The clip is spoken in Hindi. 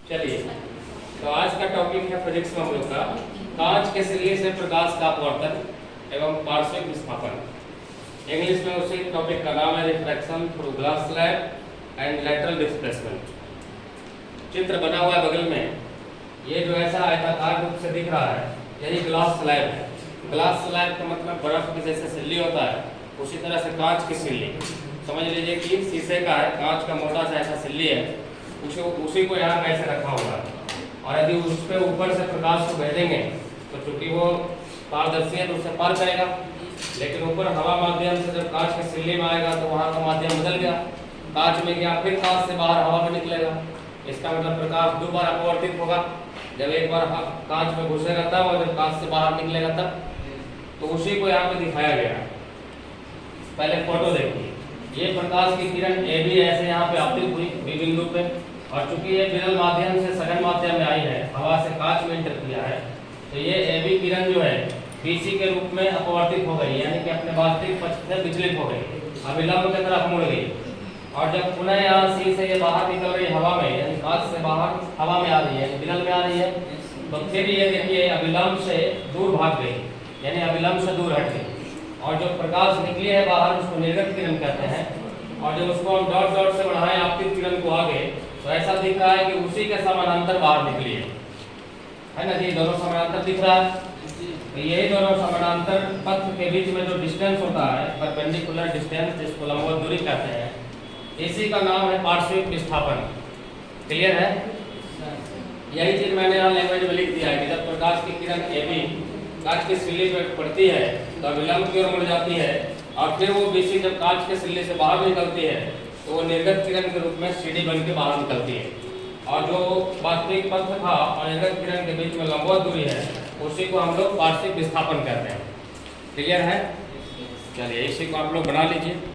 चलिए, तो आज का टॉपिक है फिजिक्स में हम लोग का कांच के सिरे से प्रकाश का अपवर्तन एवं पार्श्विक विस्थापन। इंग्लिश में उसी टॉपिक का नाम है refraction through glass slab and lateral displacement. चित्र बना हुआ है बगल में, ये जो ऐसा आयताकार रूप से दिख रहा है यही ग्लास स्लैब है। ग्लास स्लैब का मतलब बर्फ की जैसे सिल्ली होता है, उसी तरह से कांच की सिल्ली। समझ लीजिए कि शीशे का है, कांच का मोटा सा ऐसा सिल्ली है, उसी को यहाँ ऐसे रखा हुआ है। और यदि उस पर ऊपर से प्रकाश को भेजेंगे तो चूंकि वो पारदर्शी है तो उससे पार करेगा, लेकिन ऊपर हवा माध्यम से जब कांच की सिल्ली में आएगा तो वहाँ का माध्यम बदल गया, कांच में गया, फिर कांच से बाहर हवा में निकलेगा। इसका मतलब प्रकाश दो बार अपवर्तित होगा। जब एक बार कांच में घुसेगा तब, और जब कांच से बाहर निकलेगा तब। तो उसी को यहाँ पे दिखाया गया है। पहले फोटो देखिए, ये प्रकाश की किरण ए बी ऐसे यहाँ पे आपतित हुई बी बिंदु पे, और चूंकि ये विरल माध्यम से सघन माध्यम में आई है, हवा से कांच में इंटर किया है, तो ये ए बी किरण जो है बीसी के रूप में अपवर्तित हो गई, यानी कि अपने वास्तविक पक्ष से विचलित हो गई, अभिलंब की तरफ मुड़ गई। और जब पुनः यहाँ सी से ये बाहर निकल रही हवा में, यानी कांच से बाहर हवा में आ रही है, विरल में आ रही है, तो फिर ये देखिए अभिलंब से दूर भाग गई, यानी अभिलंब से दूर हट गई। और जो प्रकाश निकली है बाहर उसको निर्गत किरण कहते हैं। और जब उसको हम डॉट डॉट से बढ़ाएं आपतित किरण को आगे, तो ऐसा दिख रहा है कि उसी के समानांतर बाहर निकली है ना जी। दोनों समानांतर दिख रहा है, तो यही दोनों समानांतर पथ के बीच में जो डिस्टेंस होता है, परपेंडिकुलर डिस्टेंस, जिसको लंबवत दूरी कहते हैं, इसी का नाम है पार्श्विक विस्थापन। क्लियर है? यही चीज मैंने यहाँ लैंग्वेज में लिख दिया है कि जब प्रकाश की किरण ए बी कांच की सिल्ली पर पड़ती है तो अभिलंब की ओर मुड़ जाती है, और फिर वो बीसी जब कांच के सिल्ली से बाहर निकलती है तो वो निर्गत किरण के रूप में सीढ़ी बन के बाहर निकलती है। और जो वास्तविक पथ था और निर्गत किरण के बीच में लंबवत दूरी है, उसी को हम लोग पार्श्विक विस्थापन कहते हैं। क्लियर है? चलिए, इसी को आप लोग बना लीजिए।